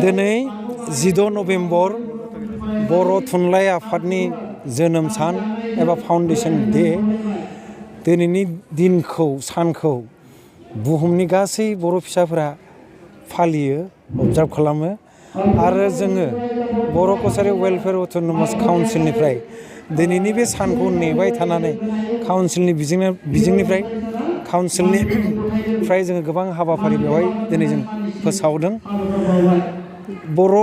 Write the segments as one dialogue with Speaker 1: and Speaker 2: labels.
Speaker 1: दिनै 14 नभेम्बर बर' थुनलाइ आफादनि जोनोम सान एबा फाउन्डेसन डे दिनैनि दिनखौ सानखौ बुहुमनि गासै बर' फिसाफोरा फालियो अबजार्भ खालामो आरो जोङो बर' कसारि वेलफेयार अट'नमास काउन्सिलनिफ्राय दिनैनि बे सानखौ नेबाय थानानै काउन्सिलनि काउन्सिलनिफ्राय जोङो गोबां हाबाफारि बेवहाय दिनै जों फोसावदों। बर'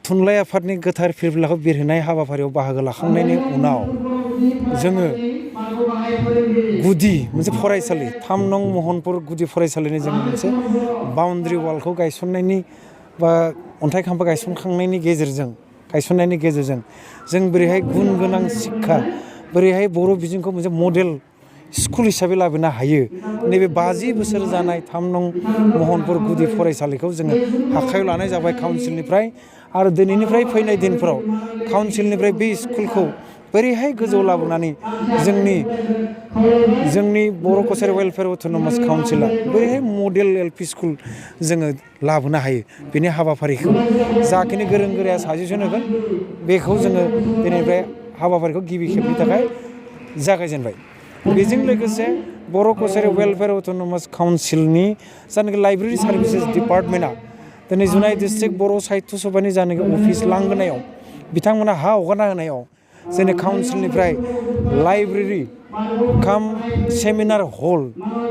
Speaker 1: थुनलाइ आफादनि गोथार फिरफिलाखौ बिरहोनाय हाबाफारियाव बाहागो लाखांनायनि उनाव जोङो गुदि मोनसे फरायसालि 3 नं महनपुर गुदि फरायसालिनि जों मोनसे बाउन्ड्रि वालखौ गायसननायनि बा अन्थाइ खाम्फा गायसननायनि गेजेरजों जों बोरैहाय गुन गोनां शिक्षा बोरैहाय बर' बिजोंखौ मोनसे मडेल स्कुल हिसाबै लाबोनो हायो नैबे 50 बोसोर जानाय 3 नं महनपुर गुदि फरायसालिखौ जोङो आखायाव लानाय जाबाय काउन्सिलनिफ्राय आरो दिनैनिफ्राय फैनाय दिनफोराव काउन्सिलनिफ्राय बे स्कुलखौ बोरैहाय गोजौ लाबोनानै जोंनि बर' कसारि वेलफेयार अट'नमास काउन्सिला बोरैहाय मडेल LP स्कुल जोङो लाबोनो हायो बेनि हाबाफारिखौ जाखिनि गोरों गोराया साजेसन होगोन बेखौ जोङो दिनैनिफ्राय हाबाफारिखौ गिबि खेबनि थाखाय जागायजेनबाय। बेजों लोगोसे बर' कसारि वेलफेयार अट'नमास काउन्सिलनि जायनाखि लाइब्रेरि सार्भिसेस डिपार्टमेन्टआ दिनै जुनाइ डिस्ट्रिक्ट बर' साहित्य सभानि जायनाखि अफिस लांगोनायाव बिथांमोना हा हगारना होनायाव जोंनि काउन्सिलनिफ्राय लाइब्रेरि काम सेमिनार हल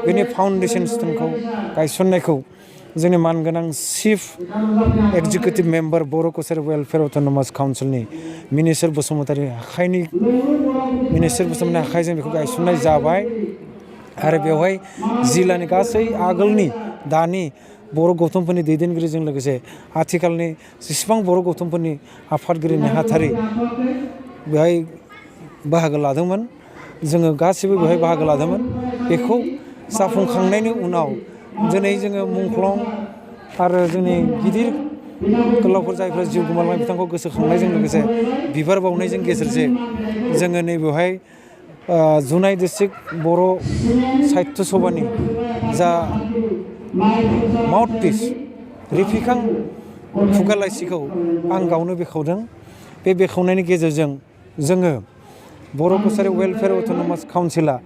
Speaker 1: बेनि फाउन्डेसन स्टनखौ गायसननायखौ जोंनि मानगोनां चिफ एक्जिकिउटिभ मेम्बार बर' कसारि वेलफेयार अट'नमास काउन्सिलनि मिनिस्टार बसुमतारी आखाइजों बेखौ गायसननाय जाबाय आरो बेवहाय जिल्लानि गासै आगोलनि दानि बर' गौथुमफोरनि दैदेनगिरिजों लोगोसे आथिखालनि जेसेबां बर' गौथुमफोरनि आफादगिरि नेहाथारि बेहाय बाहागो लादोंमोन। जोङो गासिबो बेवहाय बाहागो लादोंमोन। बेखौ जाफुंखांनायनि उनाव दिनै जोङो मुंख्लं आरो जोंनि गिदिर गोलावफोर जायफोरा जिउ गोमालांनाय बिथांखौ गोसोखांनायजों लोगोसे बिबार बावनायजों गेजेरजों जोङो नैबेवहाय जुनाइ डिस्ट्रिक्ट बर' साहित्य सभानि जा माउथपिस रिफिखां खुगा लाइसिखौ आं गावनो बेखेवदों। बे बेखेवनायनि गेजेरजों जोङो बर' कसारि वेलफेयार अट'नमास काउन्सिला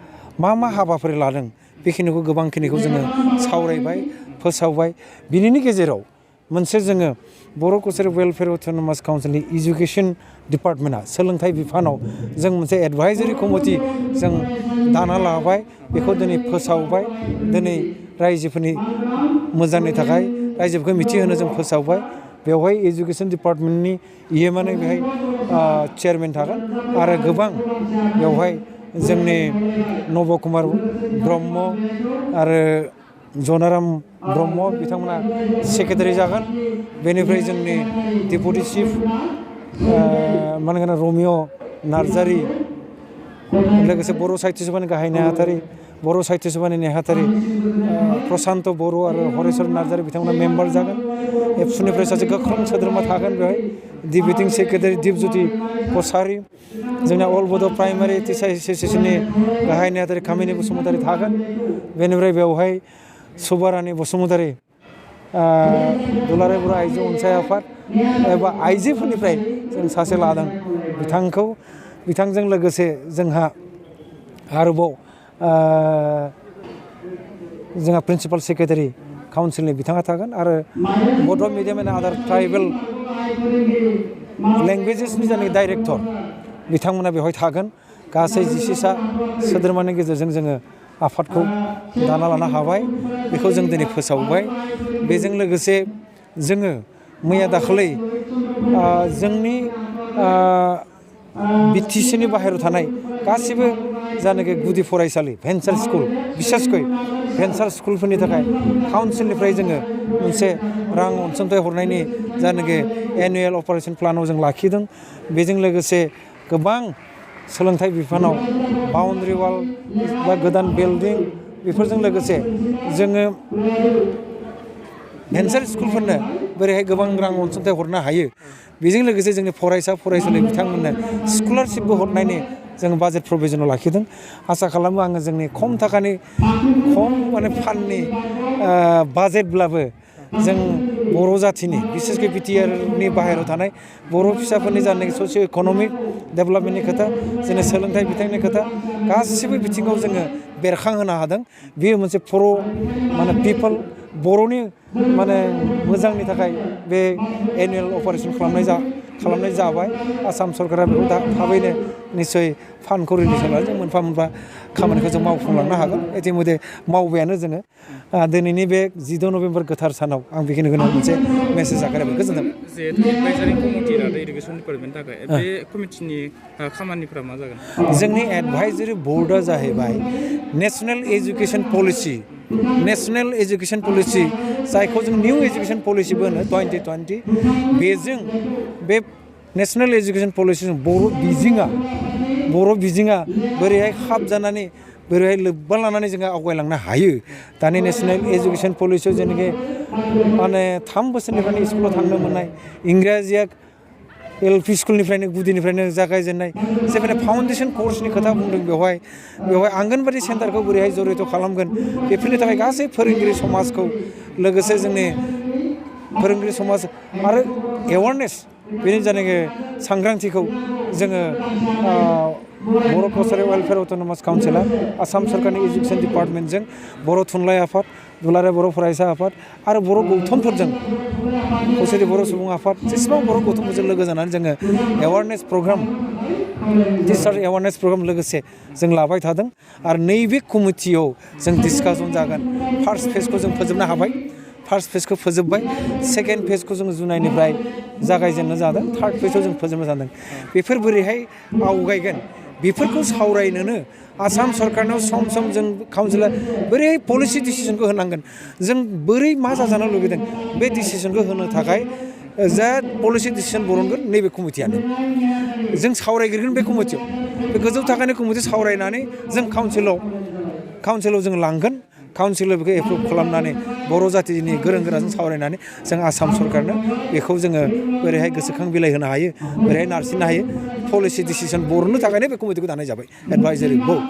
Speaker 1: मा हाबाफारि लादों बेखिनिखौ गोबांखिनिखौ जोङो सावरायबाय फोसावबाय। बिनिनि गेजेराव मोनसे जोङो बर' कसारि वेलफेयार अट'नमास काउन्सिलनि इडुकेसन डिपार्टमेन्टआ सोलोंथाइ बिफानाव जों मोनसे एडभाइजारि कमिटि जों दाना लाबाय। बेखौ दिनै फोसावबाय। दिनै रायजोफोरनि मोजांनि थाखाय रायजोफोरखौ मिथिहोनो जों फोसावबाय। बेवहाय इडुकेसन डिपार्टमेन्टनि EMआनो बेहाय चेयारमेन थागोन आरो गोबां बेवहाय जोंनि नब कुमार ब्रह्म आरो जनाराम ब्रह्म बिथांमोना सेक्रेटारि जागोन। बेनिफ्राय जोंनि डेपुटि चिफ रमिय' नार्जारि लोगोसे बर' साहित्य सभानि गाहाय नेहाथारि बर' साहित्य सभानि नेहाथारि प्रसान्त बर' आरो हरेस्वर नार्जारि बिथांमोना मेम्बार जागोन। एबसुनिफ्राय सासे गोख्रों सोद्रोमा थागोन। बेवहाय डिपिटिं सेक्रेटारि दिपज्योति कसारि जोंना अल बड' प्राइमारि टिचार एस'सियेसननि गाहाय नेहाथारि कामिनि बसुमतारी थागोन। बेनिफ्राय बेवहाय सुबारानि बसुमतारी दुलाराय बर' आइजो अनसाय आफाद एबा आइजोफोरनिफ्राय जों सासे लादों बिथांजों लोगोसे जोंहा आरोबाव जोंहा प्रिन्सिपाल सेक्रेटारि काउन्सिलनि बिथाङा थागोन आरो बड' मिडियाम एन्ड आदार ट्राइबेल लेंगुवेजेसनि जायनाखि डाइरेक्टर बिथांमोना बेवहाय थागोन। गासै 14सा सोद्रोमानि गेजेरजों जोङो आफादखौ दाना लानो हाबाय। बेखौ जों दिनै फोसावबाय। बेजों लोगोसे जोङो मैया दाखालि जोंनि BTCनि बाहेरायाव थानाय गासिबो जायनाखि गुदि फरायसालि भेन्सार स्कुल बिसेसकै भेन्सार स्कुलफोरनि थाखाय काउन्सिलनिफ्राय जोङो मोनसे रां अनसुंथाइ हरनायनि जायनाखि एनुवेल अपारेशन प्लानाव जों लाखिदों। बेजों लोगोसे गोबां सोलोंथाइ बिफानाव बाउन्ड्रि वाल बा गोदान बिल्डिं बेफोरजों लोगोसे जोङो भेन्सार स्कुलफोरनो बोरैहाय गोबां रां अनसुंथाइ हरनो हायो। बेजों लोगोसे जोंनि फरायसालि बिथांमोननो स्कलारशिपबो हरनायनि जों बाजेट प्रभिजनाव लाखिदों। आसा खालामो आङो जोंनि खम फान्डनि बाजेटब्लाबो जों बर' जाथिनि बिसेसकै बिटिआरनि बाहेरायाव थानाय बर' फिसाफोरनि जानाय ससिय' इक'नमिक डेभेलपमेन्टनि खोथा जोंनि सोलोंथाइ बिथिंनि खोथा गासिबो बिथिङाव जोङो बेरखांहोनो हादों बेयो मोनसे माने पिपल बर'नि माने मोजांनि थाखाय बे एनुवेल अपारेसन खालामनाय जाबाय आसाम सरकारा बेखौ थाबैनो निस्सय फान्डखौ रिलिज होनानै जों मोनफा मोनफा खामानिखौ जों मावफुंलांनो हागोन इतिमধ্যे मावबायानो जोङो दिनैनि बे 14 नभेम्बर गोथार सानाव आं बेखिनिखौ मोनसे मेसेज आखायबाय गोजोन्थों
Speaker 2: जिहेतु एडभाइजारि कमिटि दादों इरिगेसन डिपार्टमेन्टनि थाखाय बे कमिटिनि खामानिफोरा मा जागोन
Speaker 1: जोंनि एडभाइजारि बर्डआ जाहैबाय नेशनेल एजुकेशन पलिसि जायखौ जों निउ एजुकेशन पलिसिबो होनो 2020 बेजों बे नेशनेल एजुकेशन पलिसिजों बर' बिजोङा बोरैहाय खाबजानानै बोरैहाय लोब्बा लानानै जोङो आवगायलांनो हायो दानि नेशनेल एजुकेशन पलिसियाव जेनाखि माने 3 बोसोरनिफ्रायनो स्कुलाव थांनो मोननाय इंराजिया एलपि स्कुलनिफ्रायनो गुदिनिफ्रायनो जागायजेननाय जेफोर फाउन्डेसन कर्सनि खोथा बुंदों बेवहाय आंगनबादि सेन्टारखौ बोरैहाय जरित खालामगोन बेफोरनि थाखाय गासै फोरोंगिरि समाजखौ लोगोसे जोंनि फोरोंगिरि समाज आरो एवारनेस बेनि जायनाखि सांग्रांथिखौ जोङो बर' कसारि वेलफेयार अट'नमास काउन्सिला आसाम सरकारनि एजुकेशन डिपार्टमेन्टजों बर' थुनलाइ आफाद दुलाराय बर' फरायसा आफाद आरो बर' गौथुमफोरजों खौसेथि बर' सुबुं आफाद जेसेबां बर' गौथुमफोरजों लोगो जानानै जोङो awareness programme teacher awareness programme लोगोसे जों लाबाय थादों आरो नैबे कमिटियाव जों डिसकासन जागोन फार्स्ट फेजखौ जों फोजोबनो हाबाय फार्स्ट फेजखौ फोजोबबाय सेकेन्ड फेजखौ जों जुलाइनिफ्राय जागायजेननो जादों थार्ड फेजखौ जों फोजोबनो जादों बेफोर बोरैहाय आवगायगोन बेफोरखौ सावरायनोनो आसाम सरकारनाव सम जों काउन्सिला बोरै पलिसि डिसिसनखौ होनांगोन जों बोरै मा जाजानो लुगैदों बे डिसिसनखौ होनो थाखाय जा पलिसि डिसिसन बरनगोन नैबे कमिटियानो जों सावरायग्रोगोन बे कमिटियाव बे गोजौ थाखोनि कमिटि सावरायनानै जों काउन्सिलाव जों लांगोन काउन्सिलाव बेखौ एप्रुभ खालामनानै बर' जातिनि गोरों गोराजों सावरायनानै जों आसाम सरकारनो बेखौ जोङो बोरैहाय गोसोखां बिलाइ होनो हायो बोरैहाय नारसिननो हायो पलिसि डिसिसन बरननो थाखायनो बे कमिटिखौ दानाय जाबाय एडभाइजारि बर्ड